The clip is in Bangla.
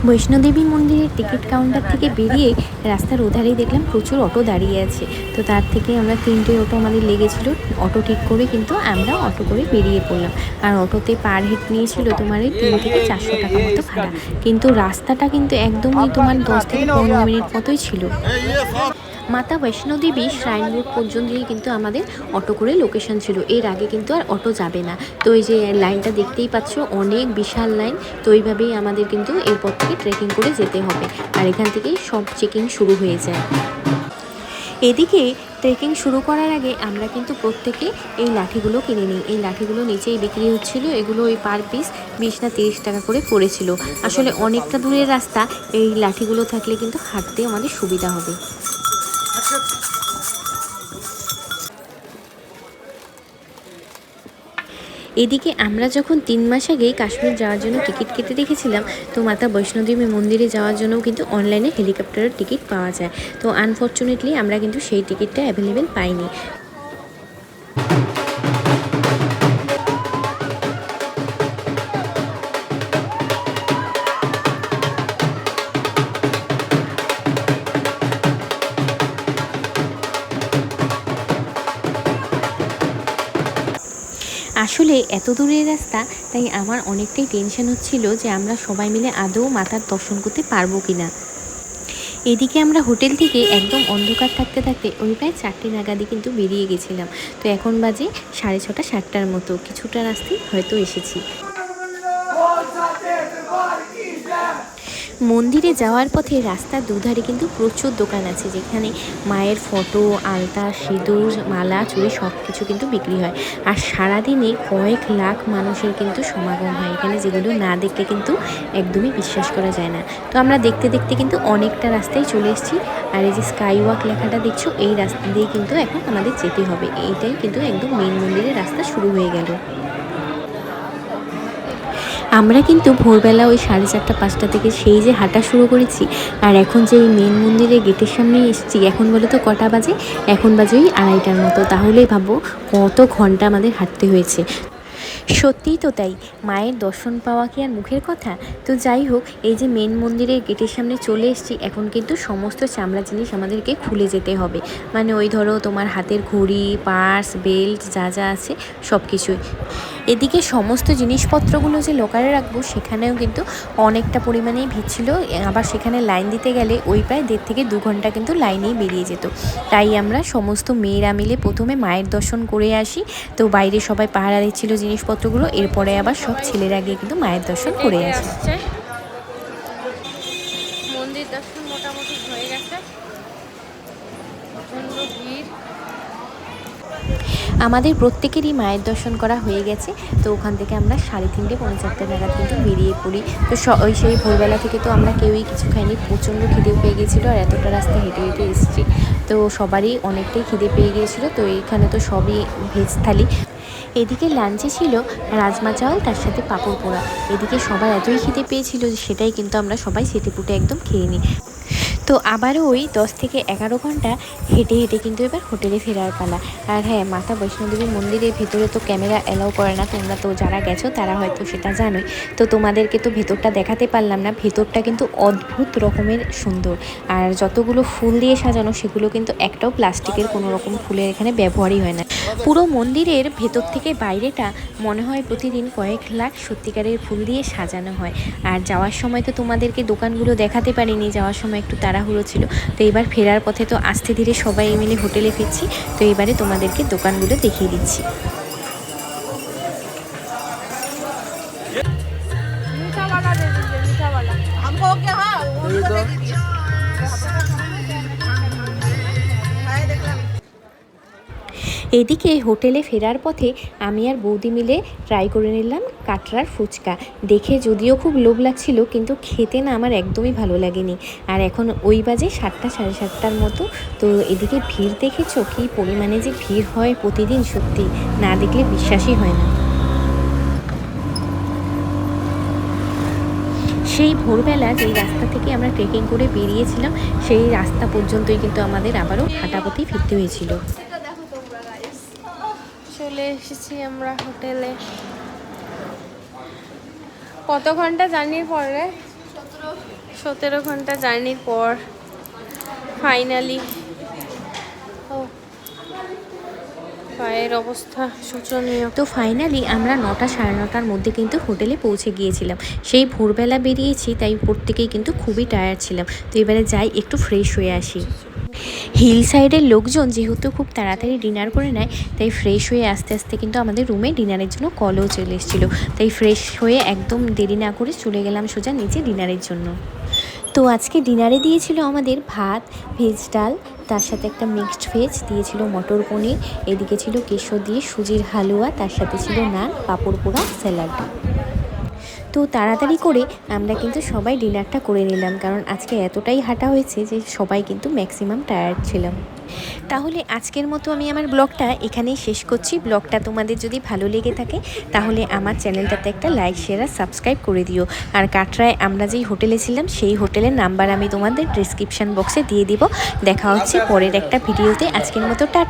বৈষ্ণোদেবী মন্দিরের টিকিট কাউন্টার থেকে বেরিয়ে রাস্তার ওধারেই দেখলাম প্রচুর অটো দাঁড়িয়ে আছে। তো তার থেকে আমরা 3টে অটো আমাদের লেগেছিল, অটো ঠিক করে কিন্তু আমরা অটো করে বেরিয়ে পড়লাম। আর অটোতে পার হেড নিয়েছিল তোমার এই 3 থেকে 400 টাকা মতো ভাড়া। কিন্তু রাস্তাটা কিন্তু একদমই তোমার 10 থেকে 15 মিনিট মতোই ছিল। মাতা বৈষ্ণোদেবী শ্রাইন বোর্ড পর্যন্তই কিন্তু আমাদের অটো করে লোকেশন ছিল, এর আগে কিন্তু আর অটো যাবে না। তো এই যে লাইনটা দেখতেই পাচ্ছ, অনেক বিশাল লাইন। তো এইভাবেই আমাদের কিন্তু এরপর থেকে ট্রেকিং করে যেতে হবে, আর এখান থেকেই সব চেকিং শুরু হয়ে যায়। এদিকে ট্রেকিং শুরু করার আগে আমরা কিন্তু প্রত্যেকে এই লাঠিগুলো কিনে নিই। এই লাঠিগুলো নিচেই বিক্রি হচ্ছিল, এগুলো ওই পার পিস 20 না 30 টাকা করে পড়েছিল। আসলে অনেকটা দূরের রাস্তা, এই লাঠিগুলো থাকলে কিন্তু হাঁটতে আমাদের সুবিধা হবে। এদিকে আমরা যখন 3 মাস আগেই কাশ্মীর যাওয়ার জন্য টিকিট কেটে রেখেছিলাম, তো মাতা বৈষ্ণোদেবী মন্দিরে যাওয়ার জন্যও কিন্তু অনলাইনে হেলিকপ্টারের টিকিট পাওয়া যায়। তো আনফর্চুনেটলি আমরা কিন্তু সেই টিকিটটা অ্যাভেলেবেল পাইনি। আসলে এত দূরের রাস্তা, তাই আমার অনেকটাই টেনশন হচ্ছিল যে আমরা সবাই মিলে আদৌ মাতার দর্শন করতে পারবো কিনা। এদিকে আমরা হোটেল থেকে একদম অন্ধকার থাকতে থাকতে ওই প্রায় 4টে নাগাদই কিন্তু বেরিয়ে গেছিলাম। তো এখন বাজে 6:30 7টার মতো, কিছুটা রাস্তায় হয়তো এসেছি। মন্দিরে যাওয়ার পথে রাস্তার দুধারে কিন্তু প্রচুর দোকান আছে, যেখানে মায়ের ফটো, আলতা, সিঁদুর, মালা, চুড়ি সব কিছু কিন্তু বিক্রি হয়। আর সারাদিনে কয়েক লাখ মানুষের কিন্তু সমাগম হয় এখানে, যেগুলো না দেখলে কিন্তু একদমই বিশ্বাস করা যায় না। তো আমরা দেখতে দেখতে কিন্তু অনেকটা রাস্তায় চলে এসেছি। আর এই যে স্কাই ওয়াক লেখাটা দেখছো, এই রাস্তা দিয়ে কিন্তু এখন আমাদের যেতে হবে। এইটাই কিন্তু একদম মেন মন্দিরের রাস্তা শুরু হয়ে গেল। আমরা কিন্তু ভোরবেলা ওই 4:30 5টা থেকে সেই যে হাঁটা শুরু করেছি, আর এখন যে এই মেন মন্দিরের গেটের সামনে এসেছি, এখন বলো তো কটা বাজে? এখন বাজে ওই 2:30টার মতো। তাহলেই ভাবো কত ঘন্টা আমাদের হাঁটতে হয়েছে। সত্যিই তো তাই, মায়ের দর্শন পাওয়া কি আর মুখের কথা। তো যাই হোক, এই যে মেন মন্দিরের গেটের সামনে চলে এসেছি, এখন কিন্তু সমস্ত চামড়া জিনিস আমাদেরকে খুলে যেতে হবে। মানে ওই ধরো তোমার হাতের ঘড়ি, পার্স, বেল্ট যা যা আছে সব কিছুই। এদিকে সমস্ত জিনিসপত্রগুলো যে লোকারে রাখবো, সেখানেও কিন্তু অনেকটা পরিমাণেই ভিড় ছিল। আবার সেখানে লাইন দিতে গেলে ওই প্রায় 1.5 থেকে 2 ঘন্টা কিন্তু লাইনেই বেরিয়ে যেত। তাই আমরা সমস্ত মেয়েরা মিলে প্রথমে মায়ের দর্শন করে আসি। তো বাইরে সবাই পাহারা দিচ্ছিল জিনিসপত্রগুলো, এরপরে আবার সব ছেলেরা গিয়ে কিন্তু মায়ের দর্শন করে আসে। মন্দির দর্শন মোটামুটি হয়ে গেছে, প্রচণ্ড ভিড়। আমাদের প্রত্যেকেরই মায়ের দর্শন করা হয়ে গেছে। তো ওখান থেকে আমরা 3:30 পৌনে 4টে নাগাদ কিন্তু বেরিয়ে পড়ি। তো ওই সেই ভোরবেলা থেকে তো আমরা কেউই কিছু খাইনি, প্রচণ্ড খিদে পেয়ে গিয়েছিলো। আর এতটা রাস্তা হেঁটে হেঁটে এসেছি, তো সবারই অনেকটাই খিদে পেয়ে গিয়েছিলো। তো এইখানে তো সবই ভেজ থালি। এদিকে লাঞ্চে ছিল রাজমা চাওয়াল, তার সাথে পাঁপড় পোড়া। এদিকে সবার এতই খিদে পেয়েছিল যে সেটাই কিন্তু আমরা সবাই চেটেপুটে একদম খেয়ে নিই। তো আবারও ওই 10 থেকে 11 ঘন্টা হেঁটে হেঁটে কিন্তু এবার হোটেলে ফেরার পালা। আর হ্যাঁ, মাতা বৈষ্ণোদেবী মন্দিরের ভেতরে তো ক্যামেরা অ্যালাউ করে না, তোমরা তো যারা গেছো তারা হয়তো সেটা জানোই। তো তোমাদেরকে তো ভেতরটা দেখাতে পারলাম না। ভেতরটা কিন্তু অদ্ভুত রকমের সুন্দর, আর যতগুলো ফুল দিয়ে সাজানো, সেগুলো কিন্তু একটাও প্লাস্টিকের কোনো রকম ফুলের এখানে ব্যবহারই হয় না। পুরো মন্দিরের ভেতর থেকে বাইরেটা মনে হয় প্রতিদিন কয়েক লাখ সত্যিকারের ফুল দিয়ে সাজানো হয়। আর যাওয়ার সময় তো তোমাদেরকে দোকানগুলো দেখাতে পারিনি, যাওয়ার সময় একটু তাড়াহুড়ো ছিল। তো এবার ফেরার পথে তো আস্তে ধীরে সবাই মিলে হোটেলে ফিরছি। তো এবারে তোমাদেরকে দোকানগুলো দেখিয়ে দিচ্ছি। এদিকে হোটেলে ফেরার পথে আমি আর বৌদি মিলে ট্রাই করে নিলাম কাটরার ফুচকা। দেখে যদিও খুব লোভ লাগছিল, কিন্তু খেতে না আমার একদমই ভালো লাগেনি। আর এখন ওই বাজে 7টা 7:30টার মতো। তো এদিকে ভিড় দেখেছো কী পরিমাণে যে ভিড় হয় প্রতিদিন, সত্যি না দেখলে বিশ্বাসই হয় না। সেই ভোরবেলা যেই রাস্তা থেকে আমরা ট্রেকিং করে বেরিয়েছিলাম, সেই রাস্তা পর্যন্তই কিন্তু আমাদের আবারও হাঁটা পথেই ফিরতে হয়েছিল। চলে এসেছি আমরা হোটেলে। কত ঘন্টা জার্নির পরে? 17 ঘন্টা জার্নির পর ফাইনালি পায়ের অবস্থা শোচনীয়। তো ফাইনালি আমরা 9টা সাড়ে 9টার মধ্যে কিন্তু হোটেলে পৌঁছে গিয়েছিলাম। সেই ভোরবেলা বেরিয়েছি, তাই প্রত্যেকেই কিন্তু খুবই টায়ার্ড ছিলাম। তো এবারে যাই একটু ফ্রেশ হয়ে আসি। হিল সাইডের লোকজন যেহেতু খুব তাড়াতাড়ি ডিনার করে নেয়, তাই ফ্রেশ হয়ে আস্তে আস্তে কিন্তু আমাদের রুমে ডিনারের জন্য কলও চলে এসেছিলো। তাই ফ্রেশ হয়ে একদম দেরি না করে চলে গেলাম সোজা নিচে ডিনারের জন্য। তো আজকে ডিনারে দিয়েছিল আমাদের ভাত, ভেজ ডাল, তার সাথে একটা মিক্সড ভেজ দিয়েছিল, মটর পনির, এদিকে ছিল কেশর দিয়ে সুজির হালুয়া, তার সাথে ছিল নান, পাঁপড় পোড়া, স্যালাড। তো তাড়াতাড়ি করে আমরা কিন্তু সবাই ডিনারটা করে নিলাম, কারণ আজকে এতটাই হাঁটা হয়েছে যে সবাই কিন্তু ম্যাক্সিমাম টায়ার্ড ছিলাম। তাহলে আজকের মতো আমি আমার ব্লগটা এখানেই শেষ করছি। ব্লগটা তোমাদের যদি ভালো লেগে থাকে তাহলে আমার চ্যানেলটাতে একটা লাইক, শেয়ার আর সাবস্ক্রাইব করে দিও। আর কাটরায় আমরা যেই হোটেলে ছিলাম সেই হোটেলের নাম্বার আমি তোমাদের ডেসক্রিপশান বক্সে দিয়ে দিব। দেখা হচ্ছে পরের একটা ভিডিওতে। আজকের মতো টাটা।